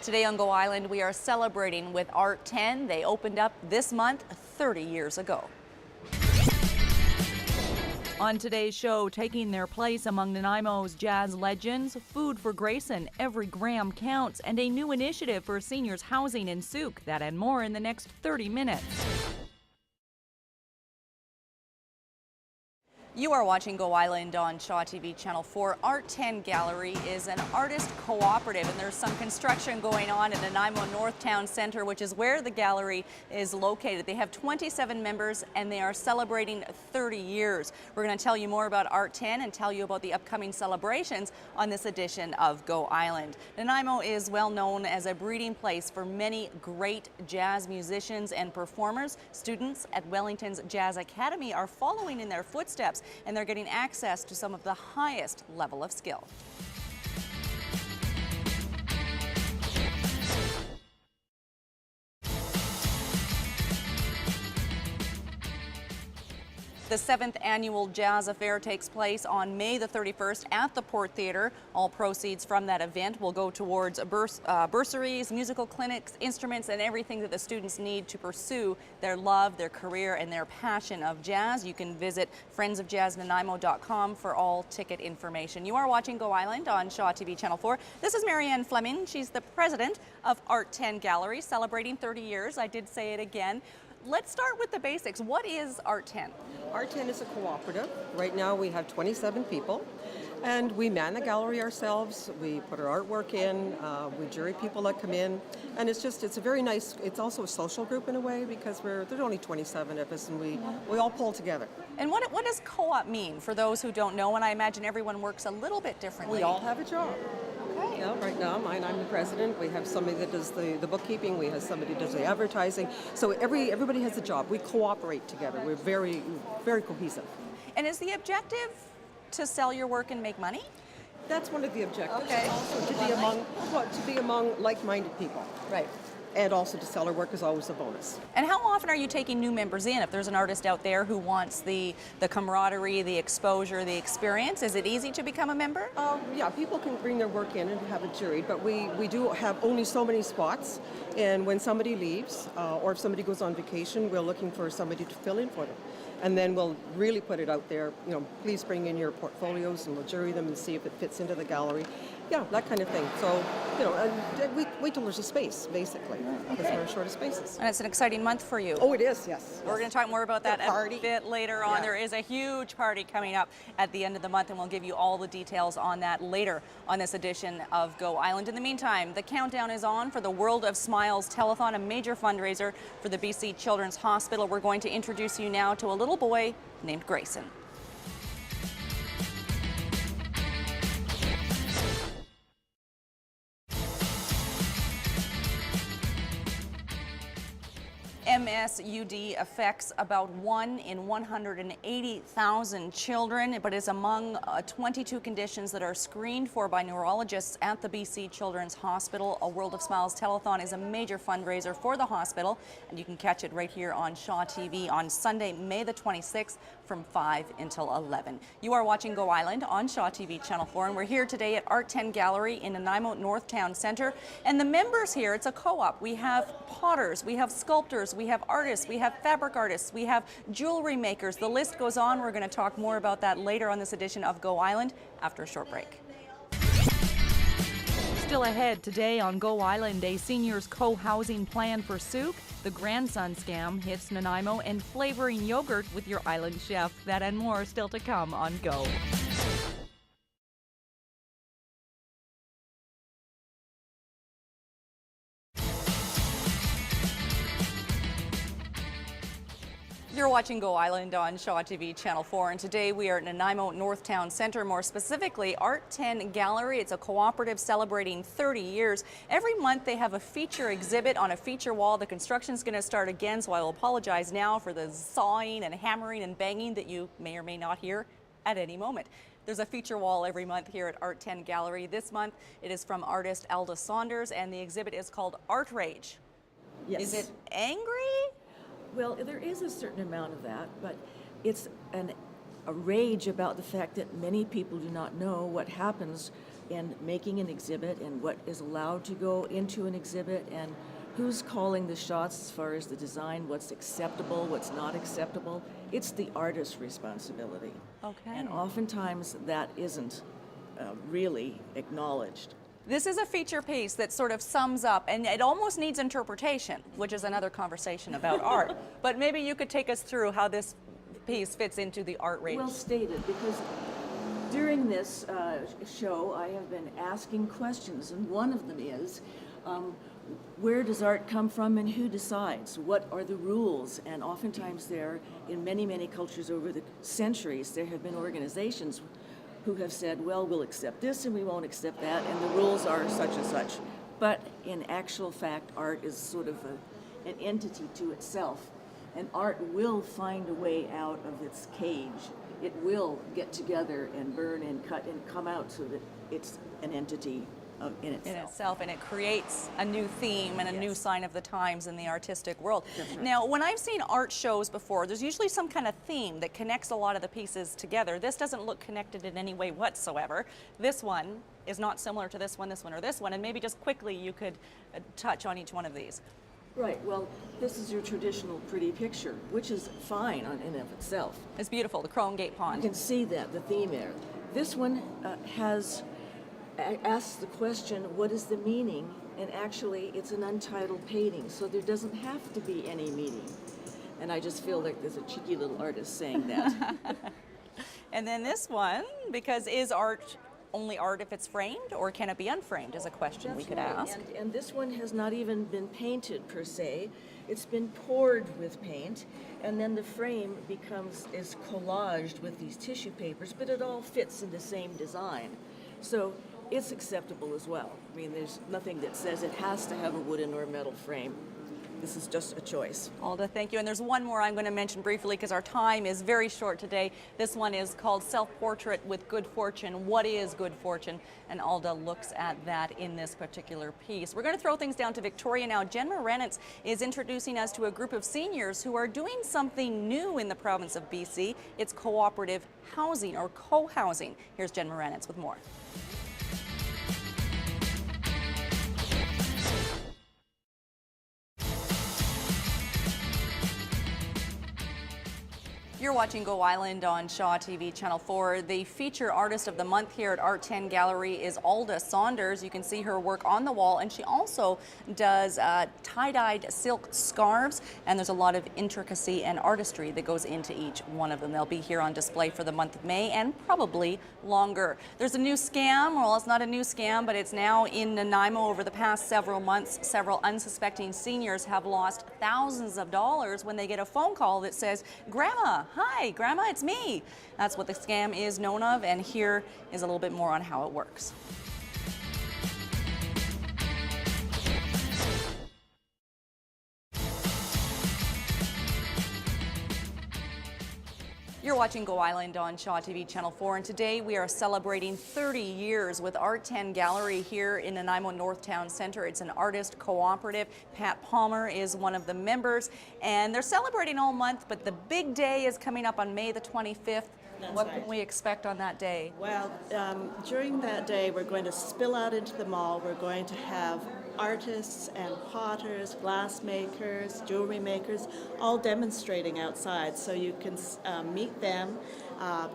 Today on Go Island, we are celebrating with Art 10. They opened up this month 30 years ago. On today's show, taking their place among Nanaimo's jazz legends, food for Grayson, every gram counts, and a new initiative for seniors housing in Souk. That and more in the next 30 minutes. You are watching Go Island on Shaw TV Channel 4. Art 10 Gallery is an artist cooperative, and there's some construction going on in Nanaimo North Town Centre, which is where the gallery is located. They have 27 members, and they are celebrating 30 years. We're going to tell you more about Art 10 and tell you about the upcoming celebrations on this edition of Go Island. Nanaimo is well known as a breeding place for many great jazz musicians and performers. Students at Wellington's Jazz Academy are following in their footsteps, and they're getting access to some of the highest level of skill. The 7th annual Jazz Affair takes place on May the 31st at the Port Theatre. All proceeds from that event will go towards bursaries, musical clinics, instruments, and everything that the students need to pursue their love, their career, and their passion of jazz. You can visit friendsofjazznanaimo.com for all ticket information. You are watching Go Island on Shaw TV Channel 4. This is Marianne Fleming. She's the president of Art 10 Gallery, celebrating 30 years. I did say it again. Let's start with the basics. What is Art 10? Art 10 is a cooperative. Right now we have 27 people, and we man the gallery ourselves. We put our artwork in, we jury people that come in, and it's a very nice, it's also a social group in a way, because there's only 27 of us, and we all pull together. And what does co-op mean for those who don't know? And I imagine everyone works a little bit differently. We all have a job. Okay. Yeah, right now, I'm the president. We have somebody that does the bookkeeping. We have somebody that does the advertising. So everybody has a job. We cooperate together. We're very, very cohesive. And is the objective to sell your work and make money? That's one of the objectives. Okay. Also to be among like-minded people. Right. And also to sell our work is always a bonus. And how often are you taking new members in? If there's an artist out there who wants the camaraderie, the exposure, the experience, is it easy to become a member? Yeah, people can bring their work in and have it juried, but we do have only so many spots. And when somebody leaves, or if somebody goes on vacation, we're looking for somebody to fill in for them. And then we'll really put it out there, please bring in your portfolios and we'll jury them and see if it fits into the gallery. Yeah, that kind of thing. So, we wait till there's a space, basically, because we're short of spaces. And it's an exciting month for you. Oh, it is, yes. We're going to talk more about that a bit later on. Yeah. There is a huge party coming up at the end of the month, and we'll give you all the details on that later on this edition of Go Island. In the meantime, the countdown is on for the World of Smiles Telethon, a major fundraiser for the BC Children's Hospital. We're going to introduce you now to a little boy named Grayson. MSUD affects about 1 in 180,000 children, but is among 22 conditions that are screened for by neurologists at the BC Children's Hospital. A World of Smiles Telethon is a major fundraiser for the hospital, and you can catch it right here on Shaw TV on Sunday, May the 26th from 5 until 11. You are watching Go Island on Shaw TV Channel 4, and we're here today at Art 10 Gallery in Nanaimo North Town Centre. And the members here, it's a co-op. We have potters, we have sculptors, we have artists, we have fabric artists, we have jewelry makers. The list goes on. We're going to talk more about that later on this edition of Go Island after a short break. Still ahead today on Go Island, a seniors co-housing plan for Souk. The grandson scam hits Nanaimo, and flavoring yogurt with your island chef. That and more still to come on Go. You're watching Go Island on Shaw TV Channel 4, and today we are at Nanaimo North Town Centre, more specifically Art 10 Gallery. It's a cooperative celebrating 30 years. Every month they have a feature exhibit on a feature wall. The construction's going to start again, so I will apologize now for the sawing and hammering and banging that you may or may not hear at any moment. There's a feature wall every month here at Art 10 Gallery. This month it is from artist Alda Saunders, and the exhibit is called Art Rage. Yes. Is it angry? Well, there is a certain amount of that, but it's a rage about the fact that many people do not know what happens in making an exhibit and what is allowed to go into an exhibit and who's calling the shots as far as the design, what's acceptable, what's not acceptable. It's the artist's responsibility. Okay. And oftentimes that isn't really acknowledged. This is a feature piece that sort of sums up, and it almost needs interpretation, which is another conversation about art. But maybe you could take us through how this piece fits into the art range. Well stated, because during this show I have been asking questions, and one of them is, where does art come from and who decides? What are the rules? And oftentimes there, in many, many cultures over the centuries, there have been organizations who have said, well, we'll accept this and we won't accept that, and the rules are such and such. But in actual fact, art is sort of an entity to itself, and art will find a way out of its cage. It will get together and burn and cut and come out so that it's an entity in itself. And it creates a new theme and a new sign of the times in the artistic world. That's right. Now, when I've seen art shows before, there's usually some kind of theme that connects a lot of the pieces together. This doesn't look connected in any way whatsoever. This one is not similar to this one, or this one, and maybe just quickly you could touch on each one of these. Right, well, this is your traditional pretty picture, which is fine in and of itself. It's beautiful, the Crone Gate You Pond. can see that, the theme there. This one asks the question, what is the meaning? And actually, it's an untitled painting, so there doesn't have to be any meaning. And I just feel like there's a cheeky little artist saying that. And then this one, because is art only art if it's framed, or can it be unframed, is a question we could ask. And this one has not even been painted per se. It's been poured with paint, and then the frame is collaged with these tissue papers, but it all fits in the same design. So it's acceptable as well. I mean, there's nothing that says it has to have a wooden or metal frame. This is just a choice. Alda, thank you. And there's one more I'm going to mention briefly because our time is very short today. This one is called Self-Portrait with Good Fortune. What is good fortune? And Alda looks at that in this particular piece. We're going to throw things down to Victoria now. Jen Morenitz is introducing us to a group of seniors who are doing something new in the province of BC. It's cooperative housing, or co-housing. Here's Jen Morenitz with more. You're watching Go Island on Shaw TV Channel 4. The feature artist of the month here at Art 10 Gallery is Alda Saunders. You can see her work on the wall, and she also does tie-dyed silk scarves, and there's a lot of intricacy and artistry that goes into each one of them. They'll be here on display for the month of May and probably longer. There's a new scam. Well, it's not a new scam, but it's now in Nanaimo. Over the past several months, several unsuspecting seniors have lost thousands of dollars when they get a phone call that says, "Grandma, hi, Grandma, it's me." That's what the scam is known of, and here is a little bit more on how it works. You're watching Go Island on Shaw TV Channel 4, and today we are celebrating 30 years with Art 10 Gallery here in Nanaimo North Town Centre. It's an artist cooperative. Pat Palmer is one of the members, and they're celebrating all month, but the big day is coming up on May the 25th. What can we expect on that day? Well, during that day, we're going to spill out into the mall. We're going to have artists and potters, glass makers, jewelry makers, all demonstrating outside. So you can meet them,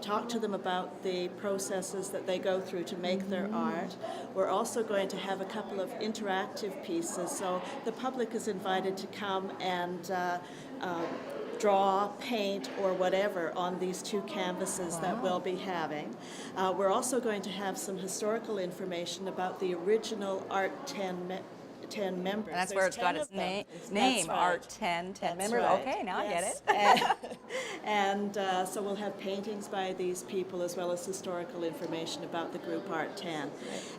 talk to them about the processes that they go through to make their art. We're also going to have a couple of interactive pieces. So the public is invited to come and draw, paint, or whatever on these two canvases that we'll be having. We're also going to have some historical information about the original Art 10 members. And that's where it's got its name, That's right. Art 10 That's members. right. Okay, now Yes. I get it. And so we'll have paintings by these people as well as historical information about the group Art 10.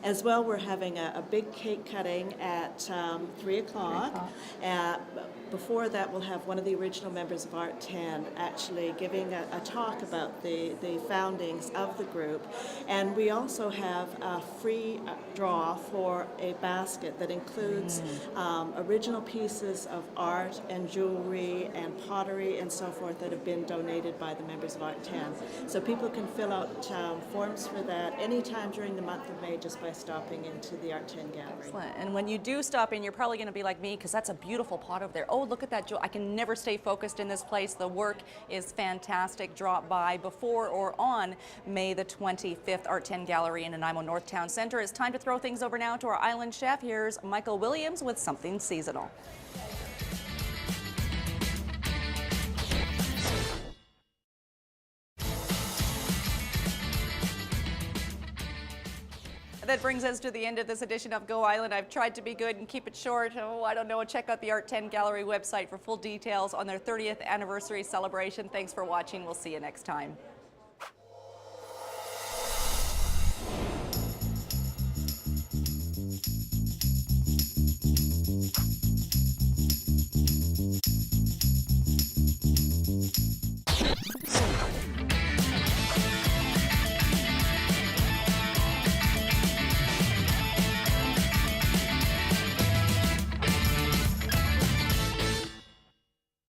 As well, we're having a big cake cutting at 3 o'clock. before that, we'll have one of the original members of Art 10 actually giving a talk about the foundings of the group. And we also have a free draw for a basket that includes original pieces of art and jewelry and pottery and so forth that have been donated by the members of Art 10. So people can fill out forms for that anytime during the month of May just by stopping into the Art 10 gallery. Excellent. And when you do stop in, you're probably going to be like me, because that's a beautiful pot over there. Oh, look at that jewel. I can never stay focused in this place. The work is fantastic. Drop by before or on May the 25th, Art 10 Gallery in Nanaimo North Town Center. It's time to throw things over now to our island chef. Here's Michael Williams with something seasonal. That brings us to the end of this edition of Go Island. I've tried to be good and keep it short. Oh, I don't know. Check out the Art 10 Gallery website for full details on their 30th anniversary celebration. Thanks for watching. We'll see you next time.